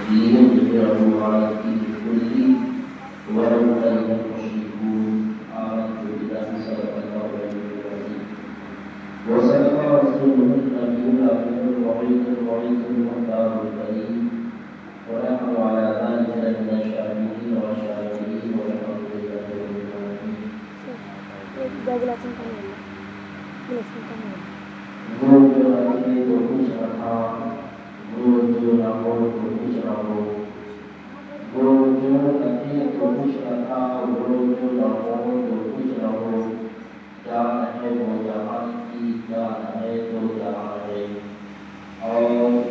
ليظهره على الدين كله ولو كره المشركون. آمنت بالله صدق الله العظيم وصدق رسوله النبي الأمين الوحيد المختار الكريم ونحن على ذلك من الشاهدين والشاكرين والحمد لله رب العالمين. وہ جو رکھے تو کچھ رکھا، وہ جو نہ ہو تو کچھ نہ ہو، وہ جو رکھے تو کچھ رکھا، وہ جو نہ ہو تو کچھ نہ ہو، جان ہے وہ جہان کی، جان ہے تو جہان ہے. اور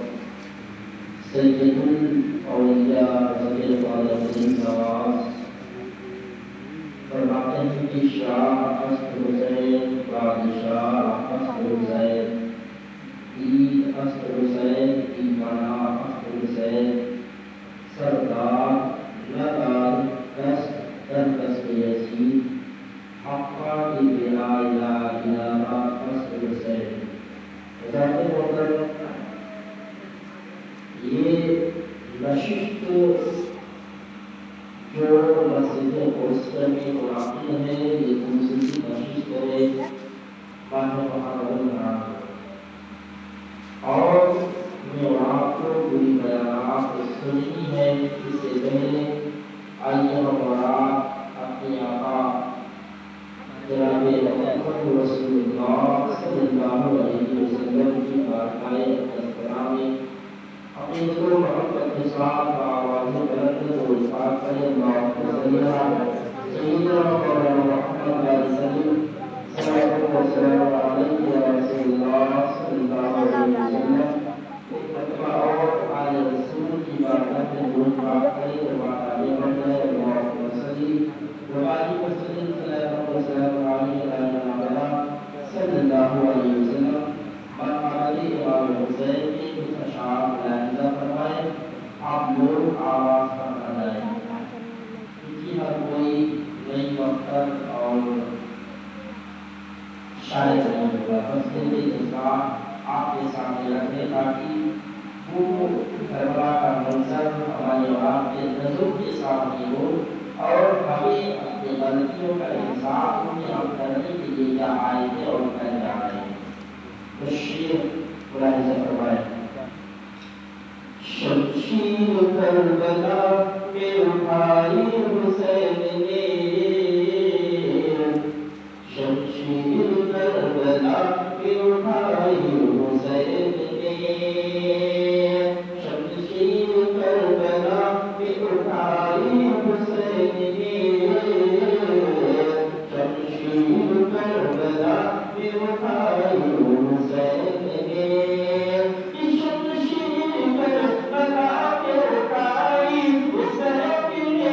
سید الاولیاء رضی اللہ عنہ فرماتے ہیں کہ شاہ اسد حسین بادشاہ اسد حسین عید اسد حسین ایمانہ اسد حسین سردار لگار دست در دست یزید حقا کی بلا الہ الہ اسد حسین. حضرت محترم یہ نشست جو مسجد قدس میں منعقد ہے، یہ دوسری نشست ہے ماہ محرم الحرام. اور میں آپ کو پوری بیانات سنی ہے. اس سے پہلے آئیے ہمارا اپنے آقا جناب محمد رسول اللہ صلی اللہ علیہ وسلم کی بارگاہ اقدس میں اپنی دل و محبت کے ساتھ آواز بلند و الفاظ کریں. اللہم صلی علی سیدنا مولانا محمد علیہ وسلم صلوات و سلام علیہ یا رسول اللہ صلی اللہ علیہ وسلم. ایک مرتبہ اور آل رسول کی بارگاہ میں درود پاک کریں. ہمارے بندہ اللہم صلی وبارک وسلم صلوات و سلام علیہ صلی اللہ علیہ وسلم. امام حسین کے کچھ اشعار ملاحظہ فرمائیں. آپ لوگ آواز پر نہ جائیں کیونکہ ہر کوئی نئی مقصد اور شاعر نہیں ہوگا. بس دل کے جذبات آپ کے سامنے رکھیں تاکہ وہ کربلا کا منظر ہماری اور آپ کے نظر کے سامنے ہو اور ہمیں اپنی غلطیوں کا احساس ہمیں ہم کرنے کے لیے کیا آئے تھے اور کر جا رہے ہیں. شیر ملاحظہ فرمائیں. شمشیر کربلا میں اٹھائی حسین نے، شمشیر کربلا میں اٹھائی حسین نے، شمشیر کربلا میں اٹھائی حسین نے، شمشیر کربلا میں اٹھائی حسین نے، شمشیر کربلا میں اٹھائی حسین نے.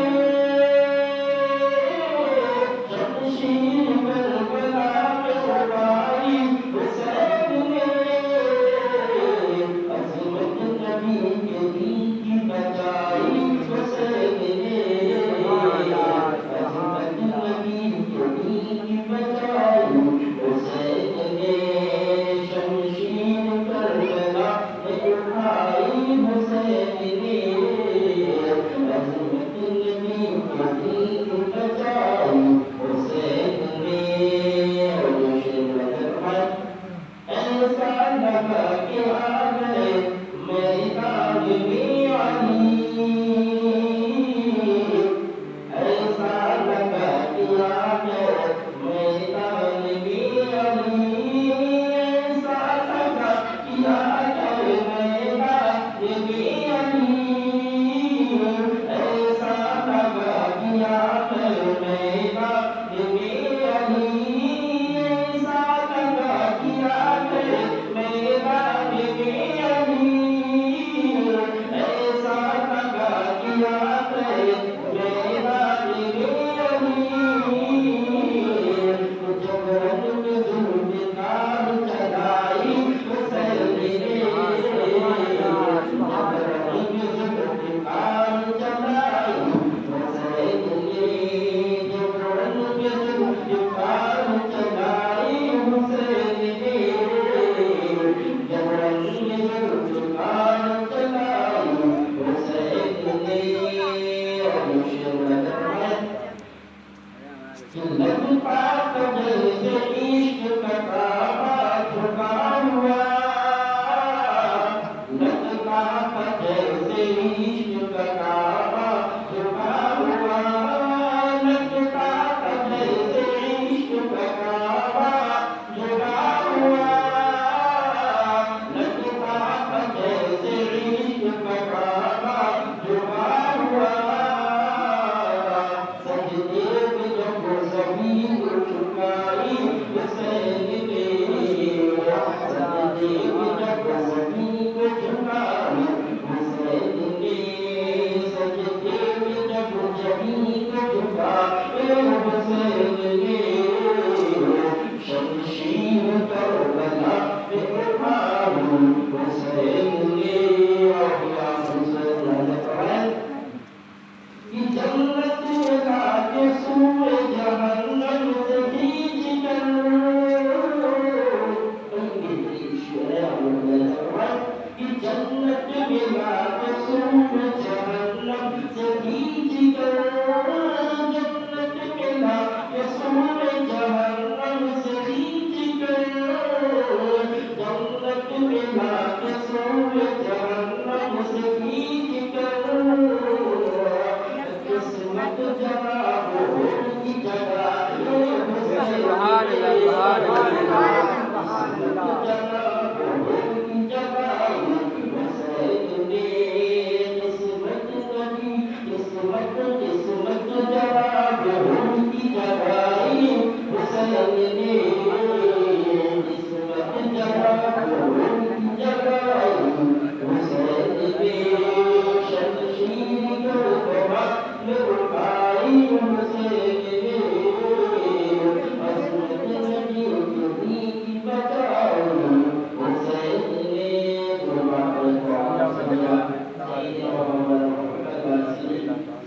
سيدنا محمد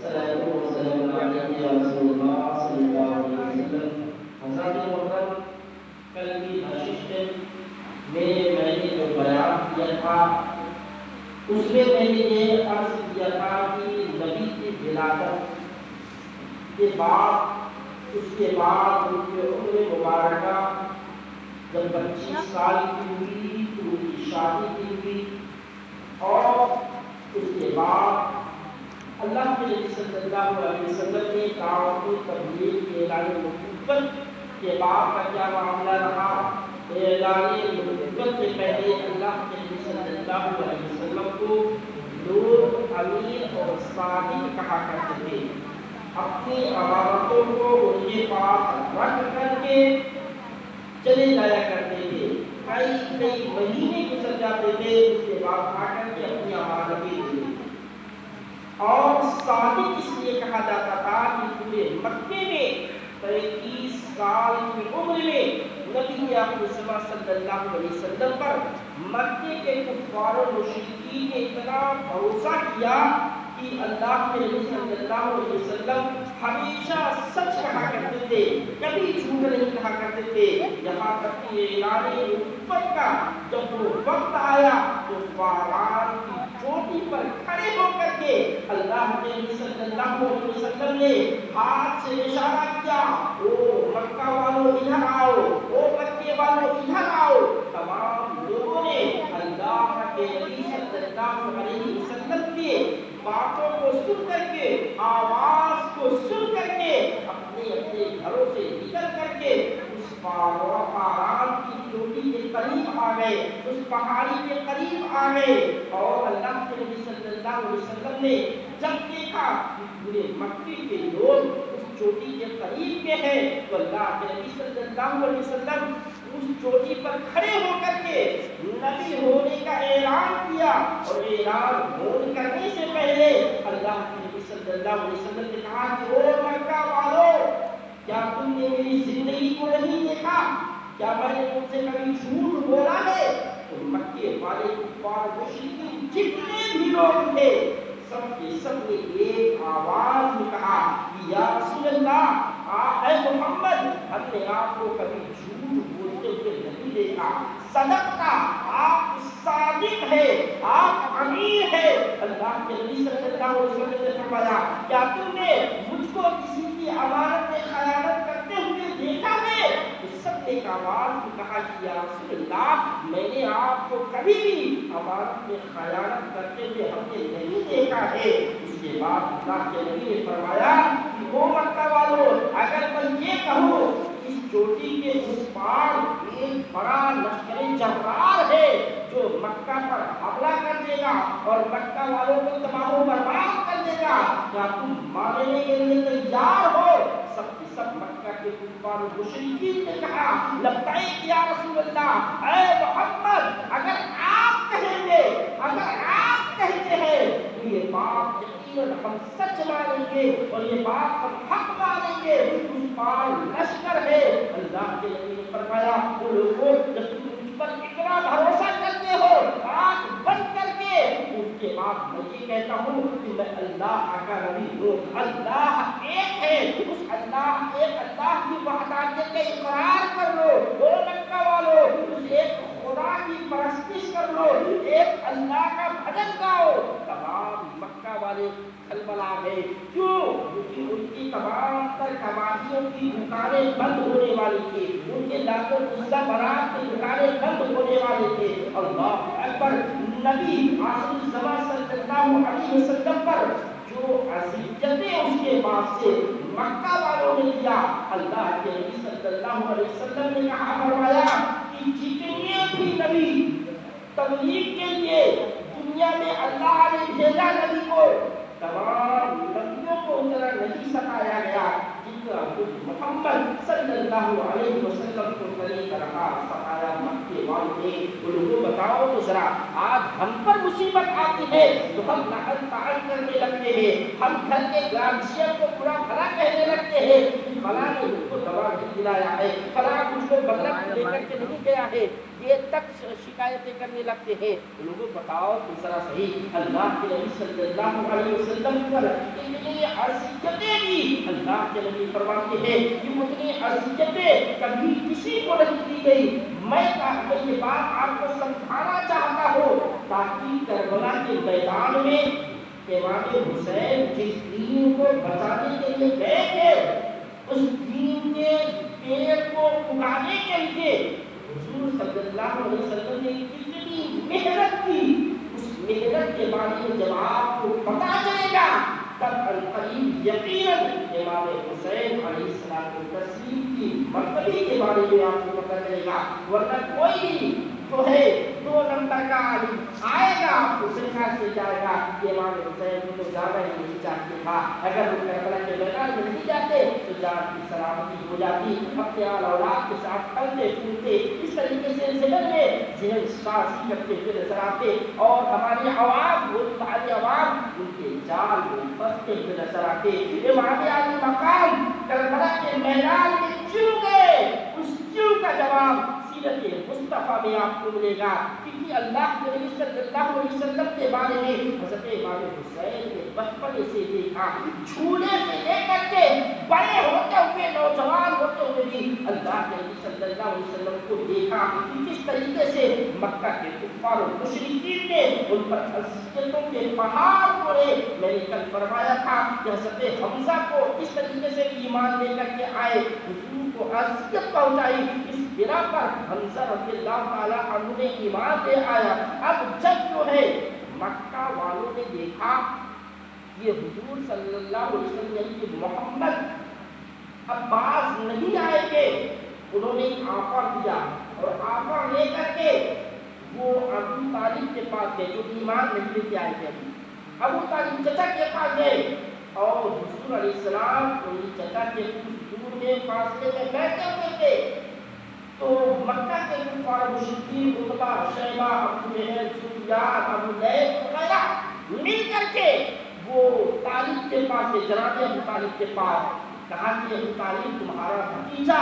صلاة وسلام عليك يا رسول الله صلى الله عليه وسلم. حضرات محترم، کل کی نشست میں نے جو بیان کیا تھا اس میں نے یہ عرض کیا تھا کہ نبی کی ولادت کے بعد اس کے بعد ان کی عمر مبارکہ جب 25 سال کی ہوئی تو ان کی شادی کی ہوئی اور اس کے بعد اللہ کے نبی صلی اللہ علیہ وسلم نے دعوت و تبلیغ کے اعلان نبوت کے بعد کا کیا معاملہ رہا. اعلان نبوت سے پہلے اللہ کے نبی صلی اللہ علیہ وسلم کو لوگ امیر اور صادق کہا کرتے تھے. اپنی امانتوں کو ان کے پاس رکھ کر کے چلے جایا کرتے تھے. کئی مہینے گزر جاتے تھے، اس کے بعد آ کر کے اپنی امانتیں دیتے تھے. اور صادق اس لیے کہا جاتا تھا کہ پورے مکے میں 23 سال کی عمر میں نبی اکرم صلی اللہ علیہ وسلم پر مکے کے کفار و مشرکین نے اتنا بھروسہ کیا کہ اللہ کے نبی صلی اللہ علیہ وسلم ہمیشہ سچ کہا کرتے تھے، کبھی جھوٹ نہیں کہا کرتے تھے. یہاں تک کہ اعلان نبوت کا جب وہ وقت آیا تو فاران کی چوٹی پر کھڑے ہو کر کے اللہ کے نبی صلی اللہ علیہ وسلم نے ہاتھ سے اشارہ کیا، او مکہ والوں ادھر آؤ، او مکے والوں ادھر آؤ. تمام لوگوں نے اللہ کے نبی صلی اللہ علیہ وسلم کے باتوں کو سن کر کے، آواز کو سن کر کے اپنے اپنے گھروں سے نکل کر کے اس فاران کی چوٹی کے قریب آ گئے، اس پہاڑی کے قریب آ گئے. اور اللہ کے نبی صلی اللہ علیہ وسلم نے جب دیکھا کہ پورے مکے کے لوگ اس چوٹی کے قریب کے ہیں تو اللہ کے نبی صلی اللہ علیہ وسلم اس چوٹی پر کھڑے ہو کر کے نبی ہونے کا اعلان کیا. اور اعلان کرنے سے پہلے اللہ کے نبی صلی اللہ علیہ وسلم نے کہا کہ او مکہ والوں، کیا تم نے میری زندگی کو نہیں دیکھا؟ کیا میں نے تم سے کبھی جھوٹ بولا ہے؟ تو مکے والے کفار مشرکین جتنے بھی لوگ تھے سب کے سب نے ایک آواز میں کہا کہ یا رسول اللہ، اے محمد، ہم نے آپ کو کبھی جھوٹ بولتے ہوئے نہیں دیکھا. صدقتا، آپ صادق ہے، آپ امین ہے. اللہ کے نبی صلی اللہ علیہ وسلم نے فرمایا کیا تم نے مجھ کو کسی کی امانت میں خیانت کرتے ہوئے دیکھا ہے؟ تو سب نے ایک آواز میں کہا کہ یا رسول اللہ، میں نے آپ کو کبھی بھی امانت میں خیانت کرتے ہوئے ہم نے نہیں دیکھا ہے. اس کے بعد اللہ کے نبی نے فرمایا کہ او مکہ والوں، اگر میں یہ کہوں اس چوٹی کے اس پار ایک بڑا لشکر جبار ہے جو مکہ پر حملہ کر دے گا اور مکہ والوں کو تباہ و برباد کر دے گا، کیا تم ماننے کے لیے تیار ہو؟ سب کے سب مکہ کے کفار و مشرکین نے کہا لبیک یا رسول اللہ، اے محمد، اگر آپ کہیں گے، اگر آپ کہتے ہیں تو یہ بات یقیناً ہم سچ مانیں گے اور یہ بات ہم حق مانیں گے. اس پار لشکر ہے. اللہ کے نبی نے فرمایا وہ لوگوں جب تم مجھ پر اتنا بھروسہ کرتے ہو آنکھ بند کر کے، اس کے بعد میں یہ کہتا ہوں کہ میں اللہ کا نبی ہوں. اللہ ایک ہے، اس اللہ ایک اللہ کی وحدانیت کا اقرار کر لو. وہ مکہ والوں، اس ایک خدا کی پرستش کر لو، ایک اللہ کا بھجن گاؤ. تمام مکہ والے کھلبلا گئے. کیوں؟ کیونکہ ان کی تمام تر کباڑیوں کی دکانیں بند ہونے والی تھی، ان کے لات العزا برات کی دکانیں بند ہونے والے تھے. اللہ اکبر. نبی آخر الزمان صلی اللہ علیہ وسلم پر جو عزیزتیں اس کے بعد سے مکہ والوں نے دیا، اللہ کے نبی صلی اللہ علیہ وسلم نے کہا فرمایا کہ جتنے بھی نبی تبلیغ کے لیے دنیا میں اللہ نے بھیجا نبی کو، تمام نبیوں کو اتنا نہیں ستایا گیا جتنا محمد صلی اللہ علیہ وسلم کو طریقہ رہا ستایا فرمایا مکے والوں نے ان کو بتاؤ تو ذرا آج ہم پر مصیبت آتی ہے تو ہم نقل تعال کرنے لگتے ہیں, ہم گھر کے گارجین کو برا بھلا کہنے لگتے ہیں, فلاں نے ان کو دوا نہیں دلایا ہے, فلاں کچھ کو بدرخت لے کر کے نہیں گیا ہے, یہ تک شکایتیں کرنے لگتے ہیں. لوگوں بتاؤ تو ذرا صحیح اللہ کے نبی صلی اللہ علیہ وسلم پر اتنی اذیتیں دی. اللہ کے نبی فرماتے ہیں کہ اتنی اذیتیں کبھی کسی کو نہیں دی گئی. میں یہ بات آپ کو سمجھانا چاہتا ہوں تاکہ کربلا کے میدان میں امام حسین جس دین کو بچانے کے لیے گئے تھے اس دین کے پیڑ کو اگانے کے لیے حضور صلی اللہ علیہ وسلم نے کتنی محنت کی, اس محنت کے بارے میں جب آپ کو پتا چلے گا تب عنقریب یقیناً امام حسین علیہ السلام کی مرتبے کے بارے میں آپ کو پتا چلے گا. ورنہ کوئی بھی جو ہے 2 نمبر کا عالم آئے گا آپ کو سکھا کے جائے گا کہ امام حسین کو تو زیادہ ہی نہیں چاہتے تھا, اگر وہ کربلا کے میدان میں نہیں جاتے تو جان کی سلامتی ہو جاتی, اپنے آل اولاد کے ساتھ پھلتے پھولتے اس طریقے سے ذہن سازی کرتے ہوئے نظر آتے, اور ہماری عوام وہ ہماری عوام ان کے جال میں پھنستے ہوئے نظر آتے. امام علی مقام کربلا کے میدان میں کیوں گئے, اس کیوں کا جواب سیرت مصطفیٰ میں آپ کو ملے گا, کیونکہ اللہ کے نبی صلی اللہ علیہ وسلم کے بارے میں حضرت امام حسین نے بچپن سے دیکھا, جھولے سے لے کر کے بڑے ہوتے ہوئے نوجوان ہوتے ہوئے بھی اللہ کے نبی صلی اللہ علیہ وسلم کو دیکھا کہ کس طریقے سے مکہ کے کفار و مشرکین نے ان پر اذیتوں کے پہاڑ پڑے. میں نے کل فرمایا تھا کہ حضرت حمزہ کو اس طریقے سے ایمان لے کر کے آئے, حضور کو اذیت پہنچائی, اس بنا پر حمزہ رضی اللہ تعالیٰ عنہ نے ایمان لے آیا. اب جب جو ہے مکہ والوں نے دیکھا یہ حضور صلی اللہ علیہ وسلم یعنی کہ محمد عباس نہیں آئے گے, انہوں نے آفر دیا اور آفر لے کر کے وہ ابو طالب کے پاس گئے جو ایمان نہیں لے کے آئے تھے. ابو طالب چچا کے پاس گئے اور حضور علیہ السلام ان چچا کے کچھ دور میں فاصلے میں بیٹھے ہوئے تھے. تو مکہ کے کفار مشرکین عتبہ شیبہ ابو جہل سفیان ابو لہب وغیرہ مل کر کے وہ طالب کے پاس سے جناب ابو طالب کے پاس کہا کہ ابو طالب تمہارا بھتیجا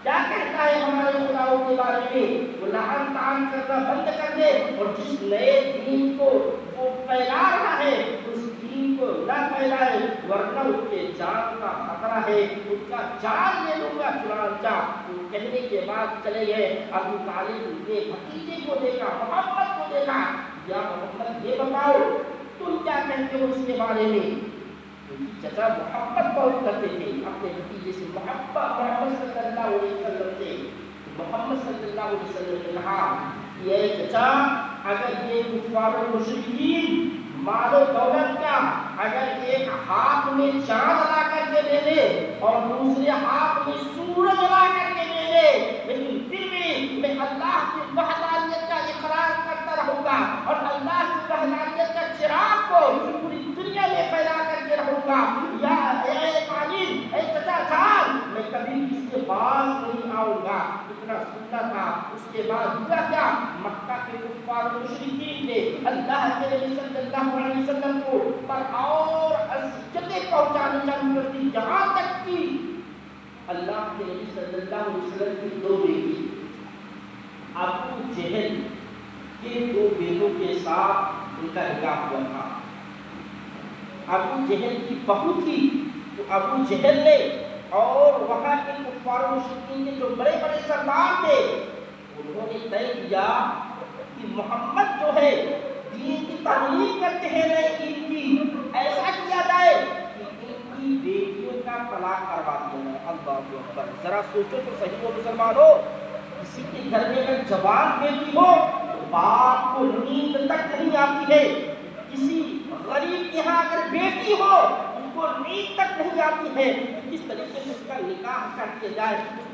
کیا کہتا ہے ہمارے خداؤں کے بارے میں, وہ لعن طعن کرنا بند کر دے اور جس نئے دین کو وہ پھیلا رہا ہے اس دین کو نہ پھیلائے ورنہ اس کے جان کا خطرہ ہے, اس کا جان لے لوں گا. چنانچہ کہنے کے بعد چلے گئے. ابو طالب نے بھتیجے کو دیکھا, محمد کو دیکھا, یا محمد یہ بتاؤ تم کیا کہتے ہو اس کے بارے میں. چچا محبت بہت کرتے تھے اپنے بھتیجے سے, محمد صلی اللہ علیہ وسلم سے. محمد صلی اللہ علیہ وسلم نے کہا یہ چچا اگر یہ کفار و مشرکین مال و دولت کا اگر ایک ہاتھ میں چاند لا کر کے دے دے اور دوسرے ہاتھ میں سورج لا کر کے دے دے, لیکن پھر بھی میں اللہ کی وحدانیت کا اقرار کرتا رہوں گا اور اللہ کی وحدانیت کا چراغ کو پوری دنیا میں پھیلا کر کے رہوں گا. یا اے طالب, اے چچا جان, میں کبھی اس کے پاس نہیں آؤں گا. اتنا سننا تھا. اس کے بعد ہوا کیا, مکہ کے کفار و مشرکین نے اللہ کے نبی صلی اللہ علیہ وسلم کو پر اور اذیتیں پہنچانی شروع کر دی, یہاں تک کہ اللہ کے نبی صلی اللہ علیہ وسلم کی 2 بیٹی ابو جہل کے 2 بیٹوں کے ساتھ ان کا نکاح ہوا تھا. ابو جہل کی بہو تھی تو ابو جہل نے اور وہاں کے کفار و مشرکین کے جو بڑے بڑے سردار تھے انہوں نے طے کیا کہ محمد جو ہے دین کی تبلیغ کرتے ہیں نئے دین کی, ایسا کیا جائے کہ ان کی بیٹیوں کا طلاق کروا دیا جائے. اللہ اکبر, ذرا سوچو تو صحیح ہو مسلمانوں, کسی کے گھر میں اگر جوان بیٹی ہو تو باپ کو نیند تک نہیں آتی ہے, کسی غریب کے یہاں اگر بیٹی ہو اس کو نیند تک نہیں آتی ہے, کس طریقے سے اس کا نکاح کر دیا جائے, اس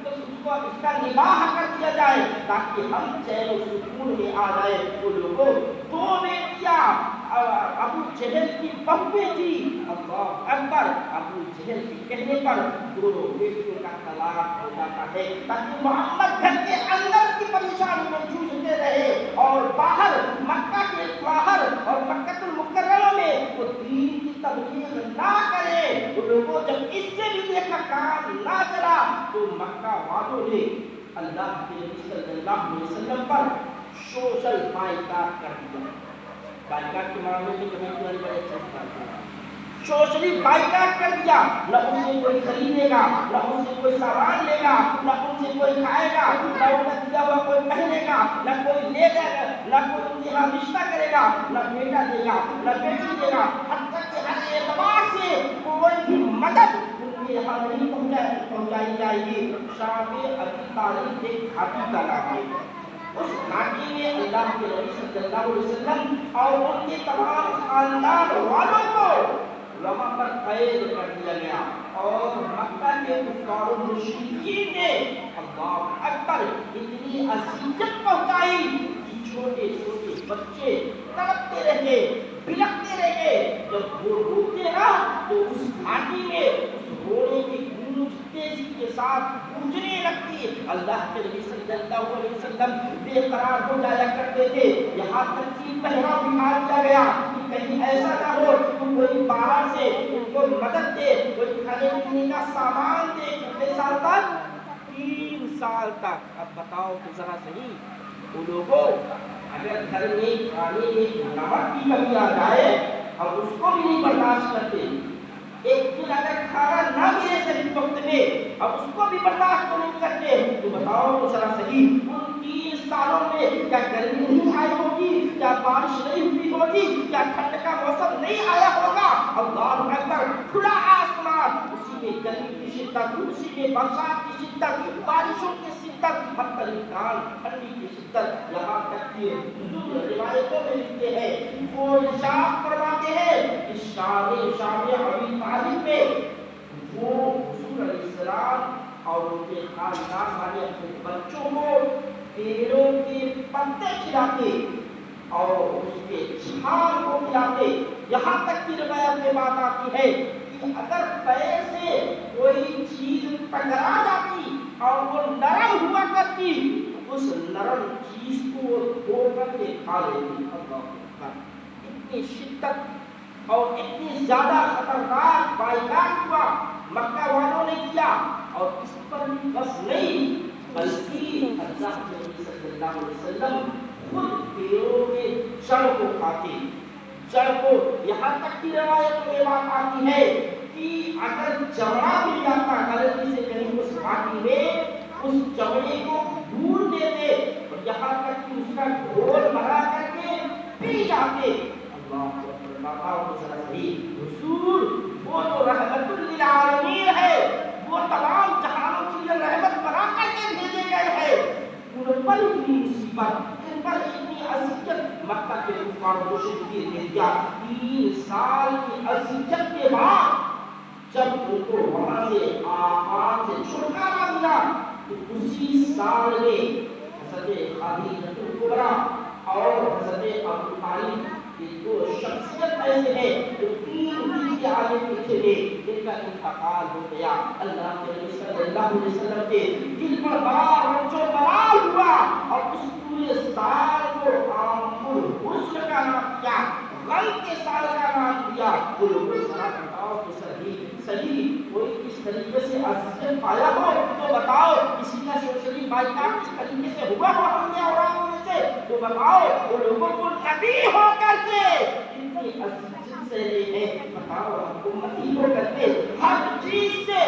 کا نباہ کر دیا جائے تاکہ ہم چین و سکون میں آ جائے. وہ لوگوں 2 بیٹیاں ابو جہل کی بہویں تھی. اللہ اکبر. ابو جہل کے کہنے پر دونوں بیٹیوں کا طلاق ہو جاتا ہے تاکہ محمد گھر کے اندر کی پریشانی میں جوجھتے رہے اور باہر مکہ کے باہر اور مکہ المکرمہ میں وہ دین کی تبلیغ نہ کرے. وہ لوگوں جب اس سے بھی دیکھا کام نہ چلا تو مکہ والوں نے اللہ کے نبی صلی اللہ علیہ وسلم پر سوشل بائیکاٹ کر دیا. بائیکاٹ کے معاملے میں کبھی بڑے اچھا سوشلی بائیکاٹ کر دیا. نہ ان سے کوئی خریدے گا, نہ ان سے کوئی سامان لے گا, نہ ان سے کوئی کھائے گا, نہ ان کا دیا ہوا کوئی پہنے گا, نہ کوئی لے جائے گا, نہ کوئی ان کے یہاں رشتہ کرے گا, نہ بیٹا دے گا, نہ بیٹی دے گا. حتیٰ کہ ہر اعتبار سے کوئی بھی مدد ان کے یہاں نہیں پہنچائی جائے گی. شام میں ابی طالب ایک گھاٹی کا نام ہے. اس گھاٹی میں اللہ کے نبی صلی اللہ علیہ وسلم اور ان کے تمام خاندان والوں کو وہاں پر قید کر دیا گیا اور مکہ کے کفار و مشرکین نے اللہ اکبر اتنی اذیت پہنچائی کہ چھوٹے چھوٹے بچے تڑپتے رہے, بلکتے رہے. جب وہ روتے نا تو اس گھاٹی میں اس رونے کی گونج تیزی کے ساتھ گونجنے لگتی. اللہ کے نبی صلی اللہ علیہ وسلم بے قرار ہو جایا کرتے تھے. یہاں تک کہ پہرا بٹھا دیا گیا کہ کہیں ایسا نہ ہو کہ کوئی باہر سے کوئی مدد دے, کوئی کھانے پینے کا سامان دے. کتنے سال تک؟ 3 سال تک. اب بتاؤ کہ ذرا صحیح وہ لوگوں اگر گھر میں کھانے میں نمک کی کمی آ جائے ہم اس کو بھی نہیں برداشت کرتے. ایک دن اگر کھانا نہ ملے صحیح وقت میں اب اس کو بھی برداشت نہیں کرتے. تو بتاؤ تو ذرا صحیح ان 3 سالوں میں کیا گرمی نہیں آئی ہوگی, کیا بارش نہیں ہوئی ہوگی, کیا ٹھنڈ کا موسم نہیں آیا ہوگا؟ اللہ اکبر. کھلا آسمان, اسی میں گرمی کی شدت, اسی میں برسات کی شدت, بارشوں کی شدت, حتی ٹھنڈی کی شدت. یہاں تک کہ روایتوں میں لکھتے ہیں وہ ارشاد فرماتے ہیں کہ شام ابی طالب میں وہ حضور علیہ السلام اور ان کے خاندان والے اپنے بچوں کو پیڑوں کے پتے کھلاتے اور اس کے چھال کو کھلاتے. یہاں تک کی روایت میں بات آتی ہے کہ اگر پیر سے کوئی چیز ٹکرا جاتی اور وہ نرم ہوا کرتی اس نرم چیز کو دھو کر کے کھا لیتی. اتنی شدت اور اتنی زیادہ خطرناک بائیکاٹ ہوا مکہ والوں نے کیا. اور اس پر بھی بس نہیں بلکہ اللہ کے نبی صلی اللہ علیہ وسلم خود پیروں میں جڑ کو کھاتے, جڑ کو. یہاں تک کی روایت میں بات آتی ہے کہ اگر چمڑا مل جاتا غلطی سے کہیں اس گھاٹی میں اس چمڑے کو ڈھونڈ دیتے اور یہاں تک کہ اس کا گھول بھرا کر کے پی جاتے. اللہ حضور وہ تو رحمت للعالمین ہے, وہ تمام جہانوں کے لیے رحمت بنا کر کے بھیجے گئے ہیں. ان پر اتنی مصیبت, ان پر اتنی اذیت مکہ کے کفار و مشرکین نے دیا. 3 سال کی اذیت کے بعد جب ان کو وہاں سے آفات سے چھٹکارا ملا تو اسی سال میں حضرت خدیجہ کبریٰ اور حضرت ابو طالب یہ 2 شخصیت ایسے ہیں جو 3 دن کے آگے پیچھے تھے, ان کا انتقال ہو گیا. اللہ کے نبی صلی اللہ علیہ وسلم کے دل پر بڑا رنج و ملال ہوا اور اس پورے سال کو عام الحزن کا نام دیا, غم کے سال کا نام دیا. وہ لوگوں ذرا بتاؤ کہ صحیح کوئی کس طریقے سے اذیت پایا ہو تو بتاؤ. کسی کا سوشلی بائیکاٹ کس طریقے سے ہوا ہو ہم نے اور آپ میں سے تو بتاؤ. وہ لوگوں کو نبی ہو کر کے اتنی اذیت سے لے ہیں. بتاؤ حکومتی ہو کر کے ہر چیز سے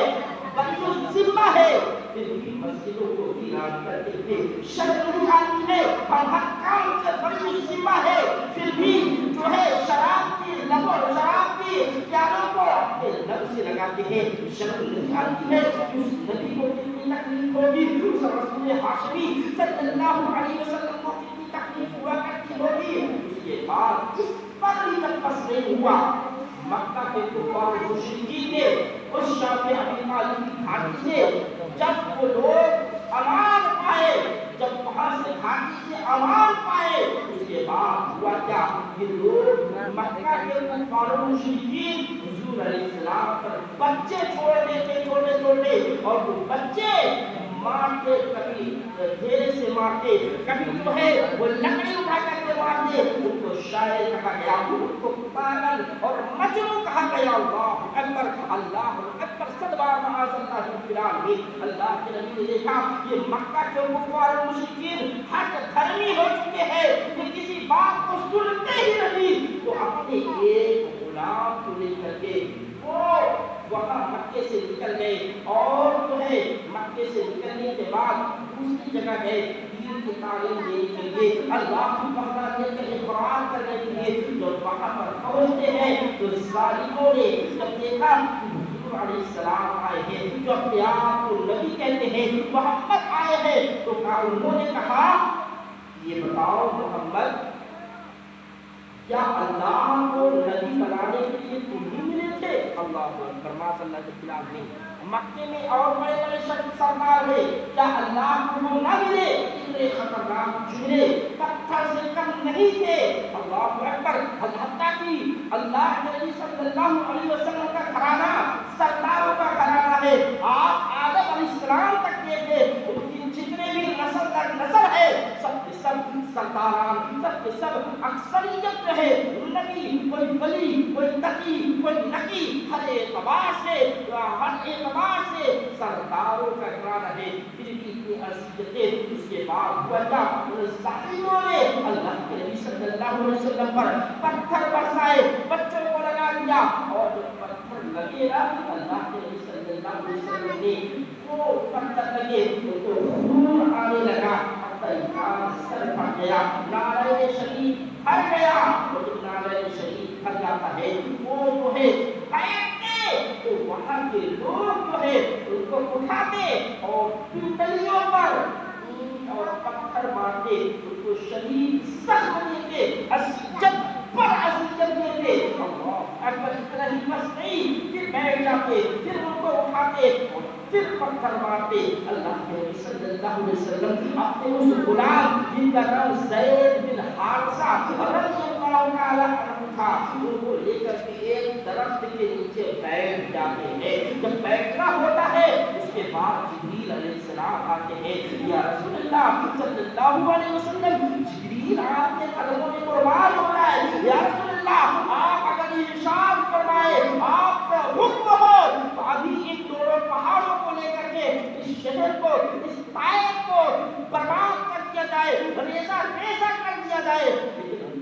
بڑی ذمہ ہے پھر بھی مسجدوں کو ویران کرتے ہوئے شرم نہیں آتی ہے. ہم ہر کام سے بڑی ذمہ ہے پھر بھی جو ہے شراب کی لبوں شراب کی پیالوں کو اپنے لب سے لگاتے ہیں. شرم نہیں آتی ہے کہ اس نبی کو کتنی تکلیف ہوگی, اس رسول ہاشمی صلی اللہ علیہ وسلم کو کتنی تکلیف ہوا کرتی ہوگی. اس کے بعد اس پر بھی بس نہیں ہوا. مکہ کے کفار و مشرکین نے اس شام ابی طالب کی گھاٹی سے جب وہ لوگ امان پائے, جب وہاں سے گھاٹی سے امان پائے, اس کے بعد ہوا کیا, یہ لوگ مکہ کے کفار و مشرکین حضور علیہ السلام پر بچے چھوڑنے اور وہ بچے مارتے، کبھی ڈھیرے سے مارتے، کبھی جو ہے وہ لکڑی اٹھا کر کے مارتے، ان کو شاعر کہا گیا، ان کو پاگل اور مجنون کہا گیا۔ اللہ اکبر، اللہ اکبر، صدوار معاذ اللہ العالمین۔ اللہ کے نبی نے دیکھا یہ مکہ کے کفار و مشرکین حق دھرمی ہو چکے ہیں، یہ کسی بات کو سنتے ہی نہیں، تو اپنے ایک غلام کو لے کر کے وہ وہاں مکے سے نکل گئے، اور جو ہے مکے سے نکلنے کے بعد دوسری جگہ گئے دین کی تعلیم دینے کے لیے، اللہ کی وحدانیت کا اقرار کرنے کے لیے۔ جب وہاں پر پہنچتے ہیں تو ظالموں نے جب دیکھا حضور علیہ السلام آئے ہیں، جو اپنے آپ کو نبی کہتے ہیں، محمد آئے ہیں، تو انہوں نے کہا یہ بتاؤ محمد، کیا اللہ کو نبی بنانے کے لیے تم ہی ملے تھے؟ اللہ اکبر، ماشاء اللہ کے خلاف نہیں، مکے میں اور بڑے بڑے شخص سردار ہے، کیا اللہ کو وہ نہ ملے؟ اتنے خطرناک جملے پتھر سے کم نہیں تھے۔ اللہ اکبر، حتیٰ کہ اللہ کے نبی صلی اللہ علیہ وسلم کا گھرانہ سرداروں کا گھرانہ ہے، آپ آدم علیہ السلام تک کے تھے، ان کی جتنے بھی نسل در نسل ہے سب کے سب سرداران، سب کے سب اکثریت رہے، نبی کوئی ولی، کوئی تقی، کوئی نقی، ہر اعتبار سے سرداروں کا گھرانہ ہے، پھر بھی اتنی اذیتیں۔ اس کے بعد ظالموں نے اللہ کے نبی صلی اللہ علیہ وسلم پر پتھر برسائے، بچوں کو لگا دیا، اور جب پتھر لگے نا اللہ کے نبی صلی اللہ علیہ وسلم نے وہ پتھر لگے تو خون آنے لگا، سر پھٹ گیا، نعرہ شریف ہٹ گیا، اور جب نعرہ شریف ہٹ جاتا ہے وہ جو ہے بیٹھتے تو وہاں کے لوگ جو ہے ان کو اٹھاتے اور پنڈلیوں پر اور پتھر مارتے، ان کو شدید زخم دیتے، اذیت پر اذیت دیتے۔ اللہ اکبر، اتنا ہی بس نہیں، پھر بیٹھ جاتے، پھر ان کو اٹھاتے اور پھر پتھر مارتے۔ اللہ کے نبی صلی اللہ علیہ وسلم اپنے اس غلام جن کا نام زید بن حارثہ رضی اللہ تعالی عنہ تھا، ان کو لے کر کے ایک درخت کے نیچے بیٹھ جاتے ہیں۔ جب بیٹھنا ہوتا ہے اس کے بعد جبریل علیہ السلام آتے ہیں، یا رسول اللہ صلی اللہ علیہ وسلم، جبریل آپ کے قدموں میں قربان ہو رہا ہے، یا رسول اللہ آپ اگر ارشاد فرمائے، آپ کا حکم ہو تو ابھی ان دونوں پہاڑوں کو لے کر کے اس شہر کو، اس طائف کو برباد کر دیا جائے، ریزہ ریزہ کر دیا جائے۔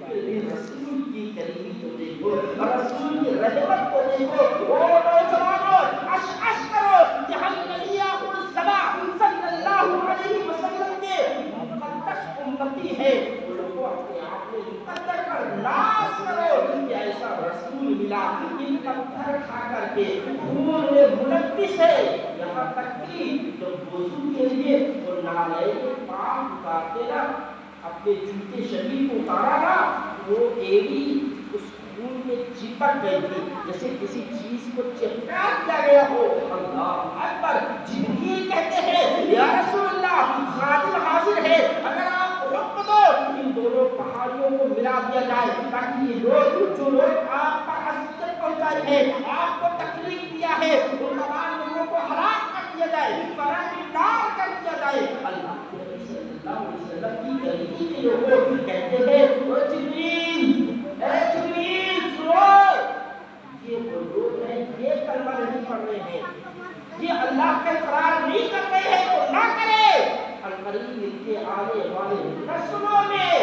لیکن رسول کی کریمی کو دیکھو، رسول کی رحمت کو دیکھو، او نوجوانوں اش کرو کہ ہم نبی آخر الزمان صلی اللہ علیہ وسلم کے مقدس امتی ہے، لوگوں اپنے آپ میں مقدر پر ناز کرو کہ ایسا رسول ملا، ان پتھر کھا کر کے خون میں ملوث ہے، یہاں تک کہ جب وضو کے لیے وہ نالے پاک اتارتے نا، اپنے جوتے شریف کو اتارا نا، وہ ایڑی اس خون میں چپک گئی تھی، جیسے کسی چیز کو چپکا دیا گیا ہو۔ اللہ اکبر، جبریل کہتے ہیں یا رسول اللہ خادم حاضر ہے، اگر آپ حکم دو ان دونوں پہاڑیوں کو ملا دیا جائے، تاکہ یہ لوگ جو لوگ آپ پر اذیت پہنچائی ہے، آپ کو تکلیف دیا ہے، ان تمام لوگوں کو ہلاک کر دیا جائے، فرامدار کر دیا جائے۔ اللہ کے نبی صلی اللہ علیہ وسلم کی غریبی کے لوگ کہتے ہیں او جبریل، اے جبریل سنو، یہ وہ لوگ ہیں یہ کلمہ نہیں پڑھ رہے ہیں، یہ اللہ کا اقرار نہیں کر رہے ہیں تو نہ کرے، القریب ان کے آنے والے نسلوں میں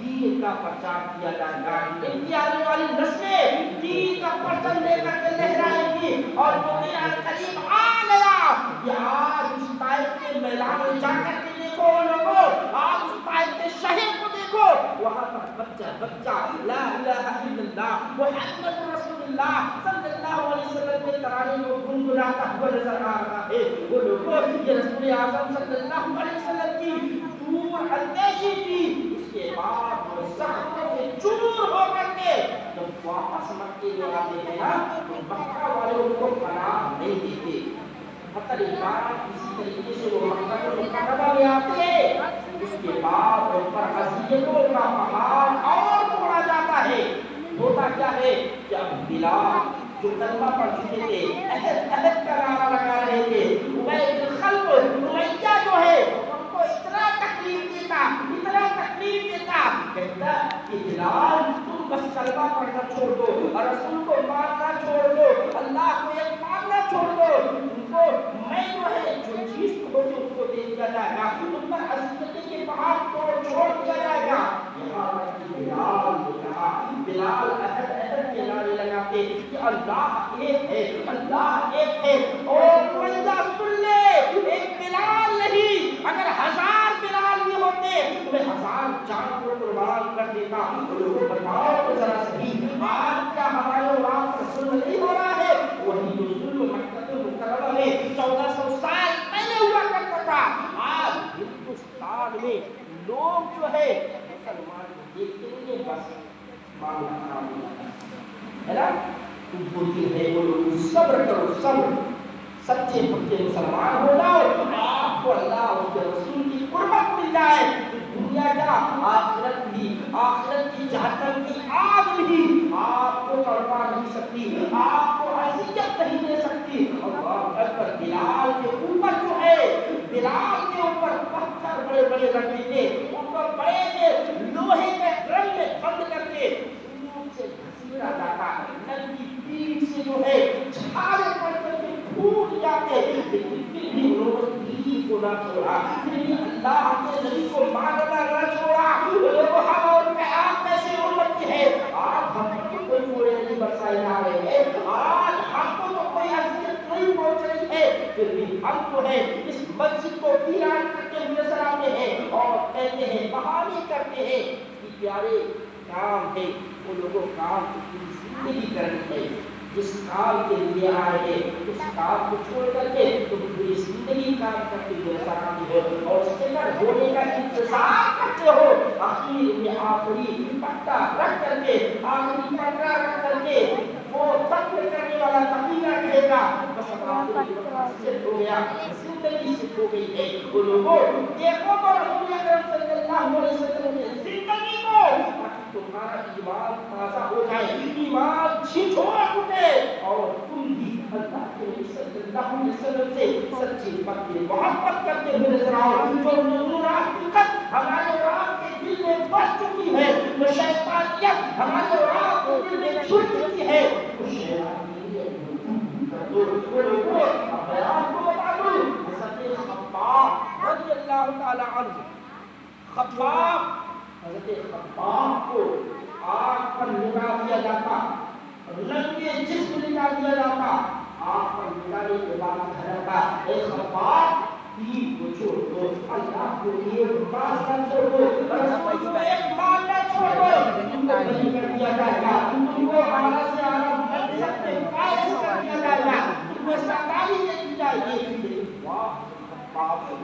دین کا پرچار کیا جائے گا، ان کی آنے والی نسلیں دین کا پرچم لے کر کے لہرائیں گی، اور جو دن القریب آ گیا، یہ آج اس طائف کے میدان میں جا کر کے دیکھو لوگوں، آج اس طائف کے شہر کو دیکھو، وہاں پر بچہ بچہ لا الہ الا اللہ محمد رسول اللہ صلی اللہ علیہ وسلم کے ترانے کو گنگناتا ہوا نظر آ رہا ہے۔ وہ لوگوں یہ رسول اعظم صلی اللہ علیہ وسلم کی دور اندیشی تھی، اس کے بعد وہ زخموں سے چور ہو کر کے جب واپس مکے میں آتے ہیں نا تو مکہ والے ان کو پناہ نہیں دیتے، حتی اسی طریقے سے وہ مکہ مکرمہ میں آتے ہیں، اس کے بعد ان پر اذیتوں کا پہاڑ اور توڑا جاتا ہے۔ ہوتا کیا ہے کہ اب بلال جو کلمہ پڑھ چکے تھے، عہد کا نعرہ لگا رہے تھے، امیہ بن خلف امیہ جو ہے ان کو اتنا تکلیف دیتا کہتا کہ بلال تم بس کلمہ پڑھنا چھوڑ دو، رسول کو ماننا چھوڑ دو، اللہ کو ایک ماننا چھوڑ دو، ان کو میں جو ہے جو چیز کو اس کو دے دیا جائے گا، تم پر عزیزتی کے پہاڑ کو چھوڑ دیا جائے گا۔ یہاں تک کہ بلال نے کہا، بلال عہد کے نعرے لگاتے کہ اللہ ایک ہے، اللہ ایک ہے، اور امیہ سن لے، ایک بلال نہیں، اگر 1000 بلال بھی ہوتے تو میں 1000 جان کو قربان کر دیتا۔ لوگوں بتاؤ تو ذرا صحیح، آج کیا ہمارے اور آپ کا ظلم نہیں ہو رہا ہے؟ وہی جو ظلم مکہ مکرمہ میں 1400 سال پہلے ہوا کرتا تھا، آج ہندوستان میں لوگ جو ہے مسلمان کو دیکھتے نہیں، بس معاملہ خراب ہو جاتا ہے نا۔ تم بولتے ہیں وہ لوگ صبر کرو، صبر، سچے پکے مسلمان ہو جاؤ، آپ کو اللہ اور اس کے رسول کی قربت مل جائے، دنیا کا آخرت کی جہنم کی آگ بھی آپ کو تڑپا نہیں سکتی، آپ کو اذیت نہیں دے سکتی۔ اللہ اکبر۔ بلال کے اوپر جو ہے، بلال کے اوپر پتھر بڑے بڑے رکھ دیتے، ان کو بڑے سے لوہے کے ڈرم میں بند کر کے خون سے گھسیٹا جاتا، ننگی پیٹھ سے جو ہے چھالے پڑ کر کے پھوٹ جاتے، لیکن پھر بھی انہوں نے دین کو نہ چھوڑا، پھر بھی اللہ کے نبی کو ماننا نہ چھوڑا۔ لوگوں ہم اور آپ کیسے امت ہے، آج ہم کو کوئی کوڑے نہیں برسائے جا رہے ہیں، آج ہم کو تو کوئی اذیت نہیں پہنچ رہی ہے، پھر بھی ہم جو ہے اس مسجد کو ویران کرتے ہوئے نظر آتے ہیں اور کہتے ہیں، بہانے کرتے ہیں کہ پیارے کام ہے، وہ لوگوں کام کی پوری زندگی کرنی ہے، جس کام کے لیے آئے ہیں اس کام کو چھوڑ کر کے تم پوری زندگی کام کرتے ہوئے نظر آتے ہو اور سیکنڈ ہونے کا انتظار کرتے ہو، آخر میں آخری پٹا رکھ کر کے، آخری پٹا رکھ کر کے وہ تقریر کرنے والا تقریرہ کہے گا بس صرف ہو گیا، زندگی صرف ہو گئی ہے۔ وہ لوگوں دیکھو تو رسول اکرم صلی اللہ علیہ وسلم نے زندگی کو تمہارا ایمان تازہ ہو جائے، ایمان چھچھوڑ اٹھے اور تم بھی اللہ کے نبی صلی اللہ علیہ وسلم سے سچی پکی محبت کرتے ہوئے نظر آؤ۔ جو نور حقیقت ہمارے اور آپ کے دل میں بس چکی ہے، جو شیطانیت ہمارے اور آپ کے دل میں چھٹ چکی ہے، وہ شیطانیت وہ لوگوں اپنے آپ کو بتا دوں۔ حضرت خباب رضی اللہ تعالی عنہ، حضرت خباب کو آگ پر لٹا دیا جاتا، ننگے جسم لٹا دیا جاتا، آگ پر لٹانے کے بعد کہتا، اے خباب دین کو چھوڑ دو، اللہ کو ایک ماننا چھوڑ دو، رسول کو ایک ماننا چھوڑ دو، تم کو بری کر دیا جائے گا، تم کو اعلیٰ سے اعلیٰ منصب میں فائز کر دیا جائے گا، تم کو سرداری دے دی جائے گی۔ واہ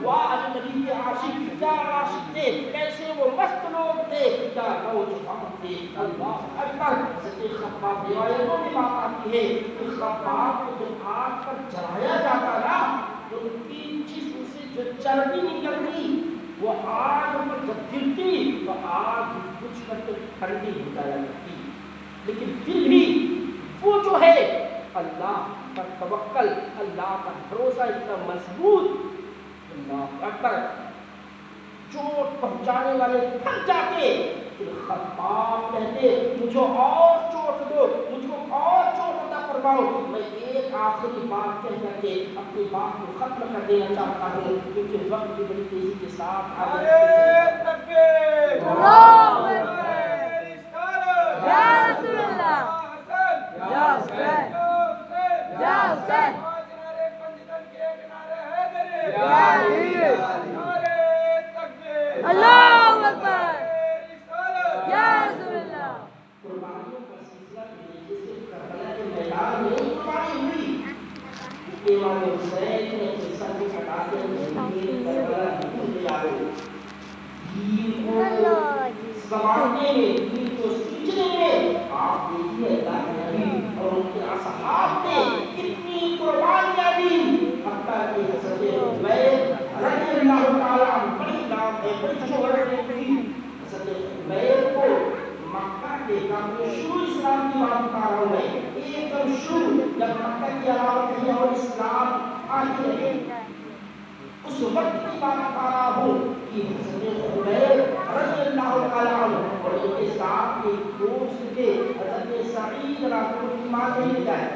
واہ نبی کے عاشق، کیا عاشق تھے، کیسے وہ مست لوگ تھے، کیا نوجوان تھے۔ اللہ اکبر۔ حضرت خباب روایتوں میں بات آتی ہے کہ خباب کو جب آگ پر جلایا جاتا نا تو ان کی جسم سے جو چربی نکلتی وہ آگ پر جب گرتی تو آگ کچھ کر کے ٹھنڈی ہو جایا کرتی، لیکن پھر بھی وہ جو ہے اللہ پر توکل، اللہ پر بھروسہ اتنا مضبوط، اللہ اکبر، چوٹ پہنچانے والے تھک جاتے، پھر خباب کہتے مجھے اور چوٹ دو، مجھ کو اور چوٹ عطا فرماؤ، میں ایک آخری بات کہہ کر کے اپنی بات کو ختم کر دینا چاہتا ہوں کیونکہ وقت کی بڑی تیزی کے ساتھ اللہ اکبر، یا رسول اللہ۔ قربانیوں کا سلسلہ جیسے کربلا کے میدان میں قربانی ہوئی، امام حسین نے اپنے سر کو کٹا کے کربلا لے آئے، دین کو سنوارنے میں، دین کو سیکھنے میں آپ دیکھیے اللہ کے نبی اور ان کے اصحاب نے کتنی قربانیاں دی، حتیٰ کہ حضرت عمیر رضی اللہ تعالیٰ عنہ، بڑی نام ہے، بڑی شہرت ہے، حضرت عمیر کو مکہ کے شروع اسلام کی بات بتا رہا ہوں میں، ایک دم شروع جب مکہ کی علامت ہے اور اسلام آتی ہے، اس وقت کی بات بتا رہا ہوں کہ حضرت خبیب رضی اللہ تعالیٰ عنہ اور ان کے ساتھ کے دوست تھے حضرت سعید رضی ایمان نہیں لیا ہے،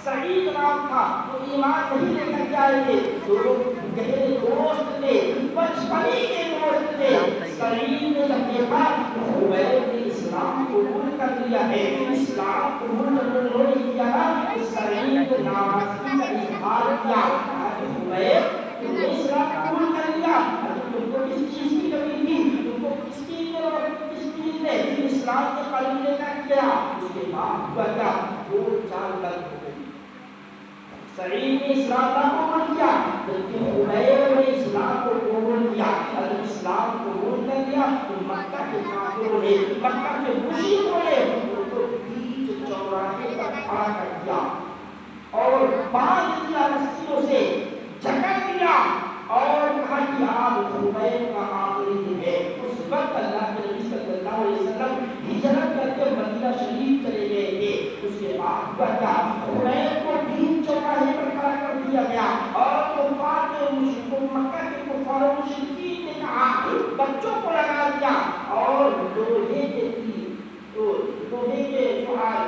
سعید نام تھا، وہ ایمان نہیں لے کر کے آئے تھے، دونوں گہرے دوست تھے، بچپنی کے دوست تھے۔ سعید نے جب دیکھا خبیب نے اسلام قبول کر لیا ہے، اسلام قبول انہوں نے کیا نا، سعید ناراضگی کا اظہار کیا، خبیب تم نے اسلام قبول کر لیا، تم کو کس چیز کی کمی تھی، تم کو کس چیز نے اسلام کے قلب لے کر کیا؟ اس کے بعد بتا دو چار لگ ہو گئی۔ سعید نے اسلام کا قبول کیا، جبکہ خبیب نے اسلام کو قبول کیا۔ اگر اسلام قبول کر لیا تو مکہ کے کافروں نے، مکہ کے مشرکوں نے ان کو بیچ چوراہے پر کھڑا کر دیا اور باندھ دیا رسیوں سے، جکڑ دیا اور کہا کہ آپ خبیب کا آخری دن ہے۔ اس وقت اللہ کے نبی صلی اللہ علیہ وسلم ہجرت کر کے مدینہ شریف چلے گئے تھے۔ اس کے بعد بتا خبیب کو بیچ چوراہے پر کھڑا کر دیا گیا اور کفار کے مشرکوں، مکہ کے کفار و مشرکین نے کہا بچوں کو لگا دیا اور لوہے کے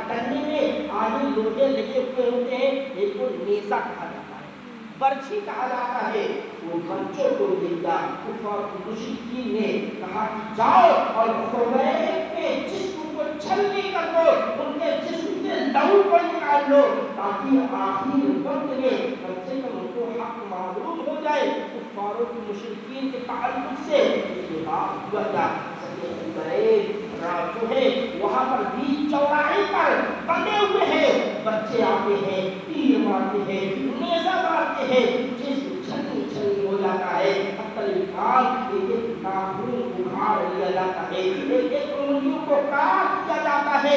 تنے میں آدھی لوہے لگے ہوئے ہوتے ہیں، ایک کو نیزہ کہا جاتا ہے، برچھی کہا جاتا ہے، وہ بچوں کو دے دیا۔ کفار مشرکین نے کہا کہ جاؤ اور خبیب کے جسم کو چھلنی کر دو، ان کے جسم سے لہو کو نکال لو تاکہ آخری وقت میں کم سے کم ان کو حق معلوم ہو جائے کفار و مشرکین کے تعلق سے۔ اس کے بعد ہوا کیا، جو ہے وہاں پر بیچ چوراہے پر بندے ہوئے ہیں، بچے آتے ہیں، تیر مارتے ہیں، نیزہ مارتے ہیں، جسم چھلنی چھلنی ہو جاتا ہے، ایک ناخن اکھاڑ لیا جاتا ہے، ایک انگلیوں کو کاٹ دیا جاتا ہے،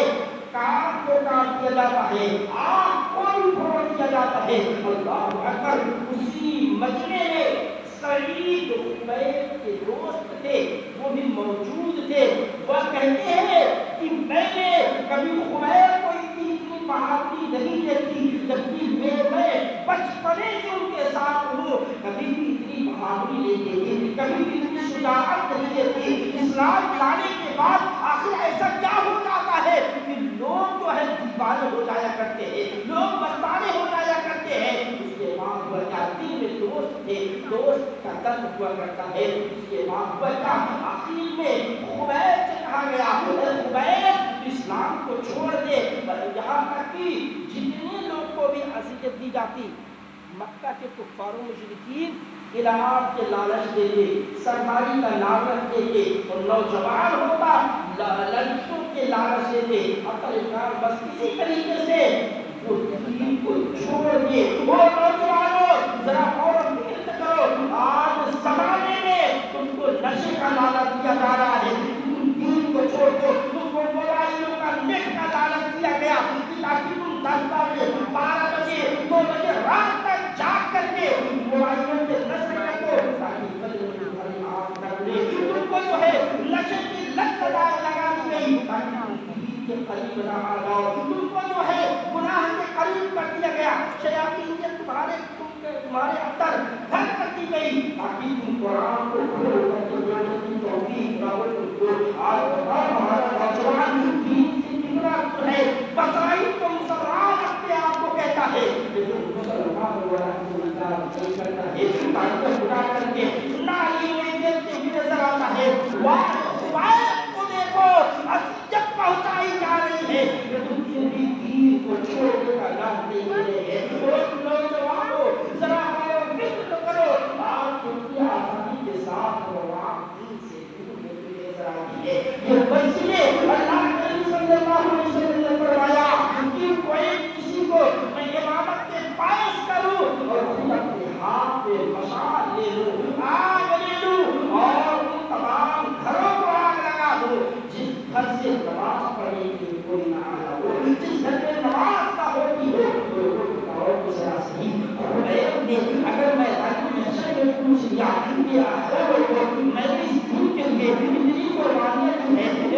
کان کو کاٹ دیا جاتا ہے، آنکھ کو بھی پھوڑ دیا جاتا ہے۔ اللہ اکبر! اسی مجمع میں سعید خبیب کے دوست تھے، وہ بھی موجود تھے۔ وہ کہتے ہیں کہ میں نے کبھی خبیب کو اتنی بہادری نہیں دیکھی، جبکہ میں بچپنے سے ان کے ساتھ ہوں، کبھی بھی اتنی بہادری نہیں دیکھی، کبھی بھی اتنی شجاعت نہیں دیکھی۔ اسلام لانے کے بعد آخر ایسا کیا ہو جاتا ہے کہ لوگ جو ہے دیوانے ہو جایا کرتے ہیں، لوگ مستانے ہو جایا کرتے ہیں۔ اس کے بعد وہ جاتی میں دوست تھے، دوست کا درد ہوا کرتا ہے۔ اس کے بعد بچہ آخر میں خبیب سے کہا گیا خبیب اسلام کو چھوڑ دے، یہاں تک کہ جتنے لوگ کو بھی اذیت دی جاتی، مکہ کے کفار و مشرکین انعام کے لالچ دیتے، سرماری کا لالچ دیتے، اور نوجوان ہوتا لڑکیوں کے لالچ دیتے، بس کسی طریقے سے وہ دین کو چھوڑ دیے۔ وہ نوجوانوں ذرا اور فکر کرو، آج زمانے میں تم کو نشے کا لالچ دیا جا رہا ہے، تم دین کو چھوڑ دو، تم کو موبائلوں کا نیٹ کا لالچ دیا گیا تاکہ تم 10 بجے 12 بجے 2 بجے رات تک جاگ کر کے موبائلوں کے نشے کو تاکہ کل تمہاری آنکھ نہ کھلے، تم کو جو ہے نشے کی لت لگا دی گئی تاکہ دین کے قریب نہ آ جاؤ، تم کو جو ہے گناہ کے قریب کر دیا گیا، شیاطین نے تمہارے اندر گھر کر دی گئی تاکہ تم قرآن کو کھول کر کے جاننے کی توفیق نہ ہو تم کو۔ آج ہمارا نوجوان دین سے بگڑا ہے، بسائی تو مسلمان اپنے آپ کو کہتا ہے، لیکن مسلمان والا نہیں کرتا ہے، تاکہ خدا کر کے نالی میں دیتے ہوئے نظر آتا ہے۔ خبیب کو دیکھو، اذیت پہنچائی جا رہی ہے، لیکن پھر بھی دین کو چھوڑنے کا نام نہیں لے رہے ہیں۔ نوجوانوں ذرا فکر کرو، آپ کی آزادی کے ساتھ آپ دین سے دور ہوتے نظر آتی ہے۔ یہ وسیلے اللہ کے نبی صلی اللہ علیہ وسلم نے فرمایا کہ کوئی کسی کو میں امامت کے باعث کروں اور خود اپنے ہاتھ میں مشعل لے لوں، آگ لے لوں اور ان تمام گھروں کو آگ لگا دوں جس گھر سے نماز پڑھنے کی کوئی نہ آیا ہو، جس گھر میں نماز نہ ہوتی ہو، اور کو ذرا صحیح خبیب نے اگر میں محشر میں پوچھ لیا کہ میں اس دین کے لیے اتنی قربانیاں کی ہے،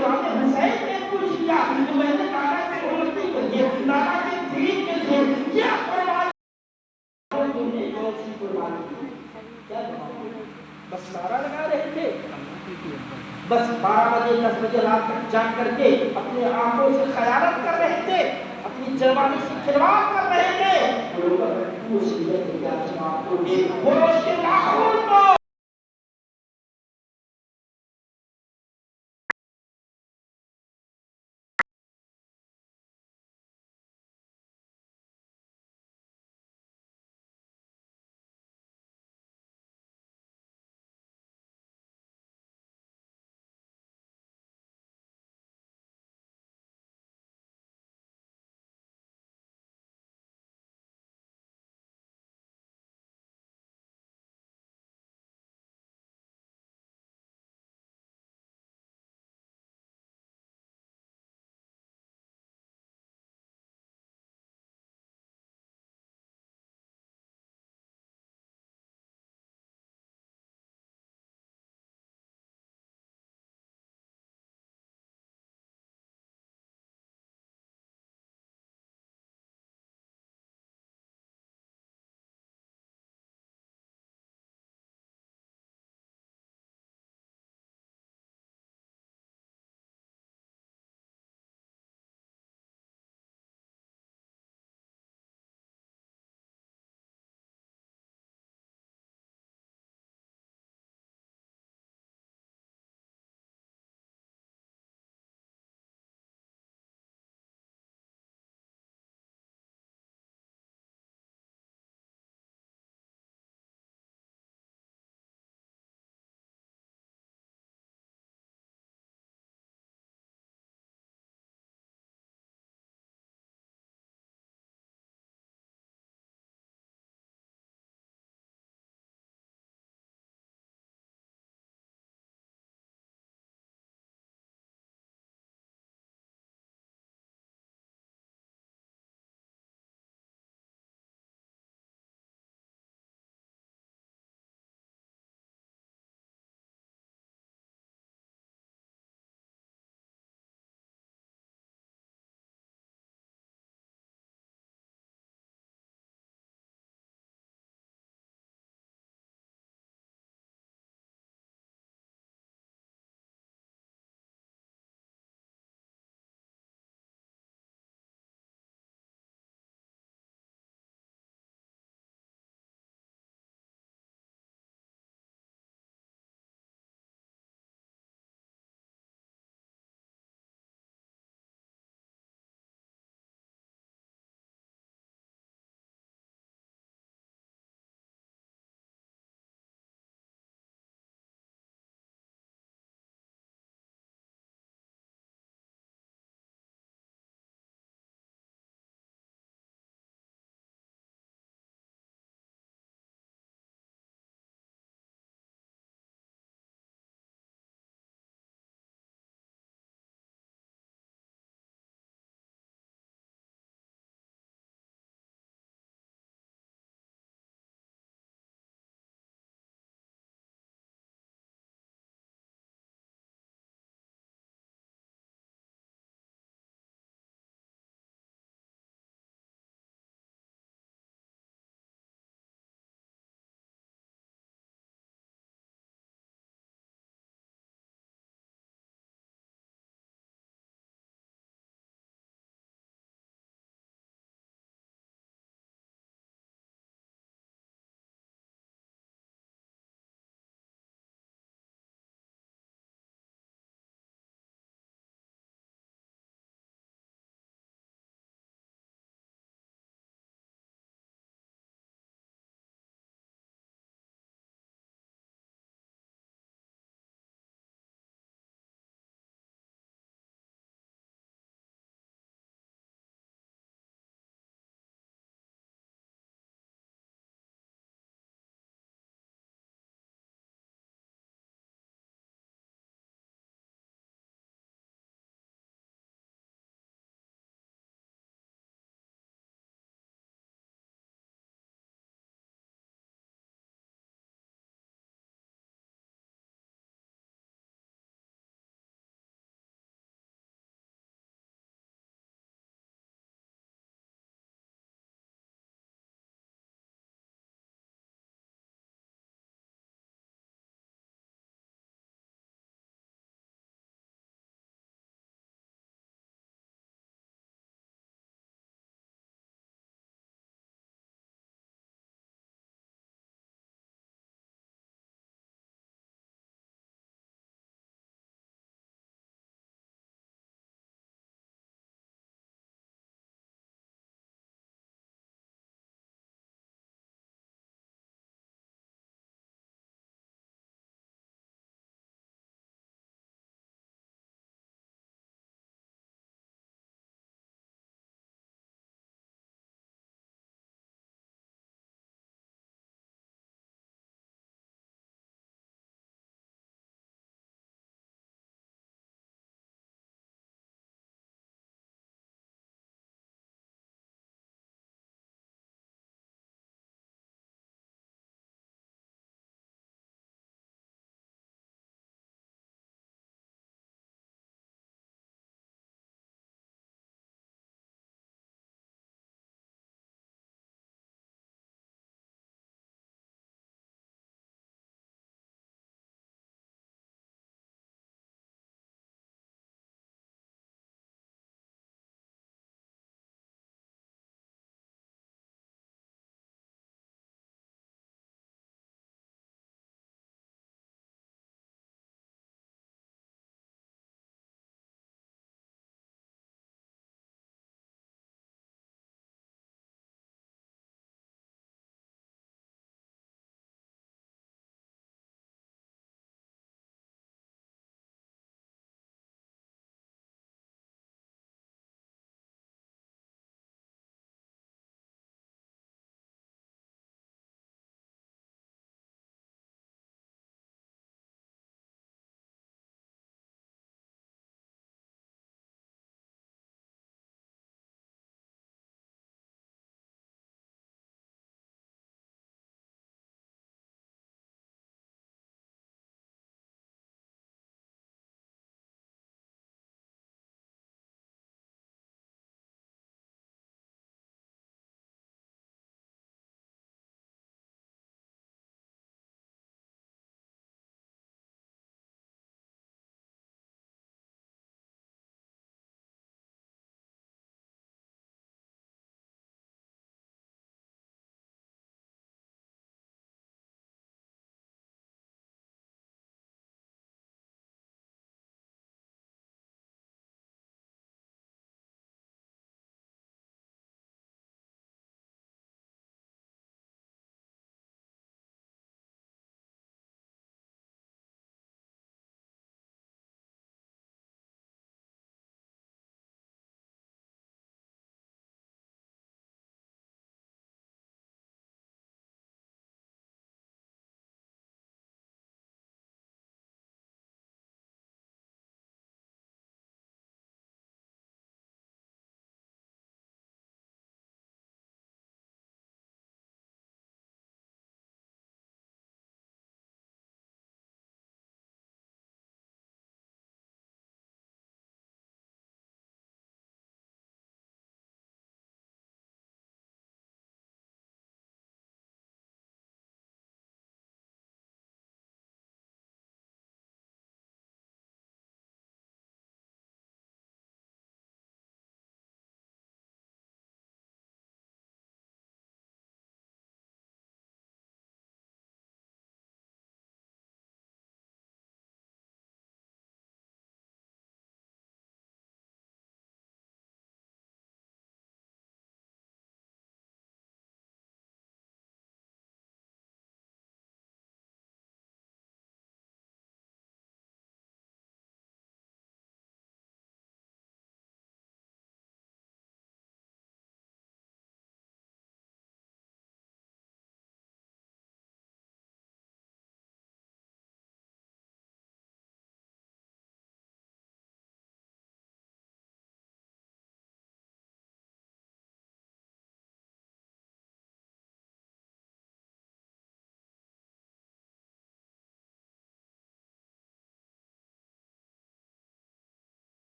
بس نعرہ لگا رہے تھے، بس 12 بجے 10 بجے رات تک جاگ کر کے اپنے آنکھوں سے خیانت کر رہے تھے، اپنی جوانی سے کھلواڑ کر رہے تھے، وہ روز کے لاکھوں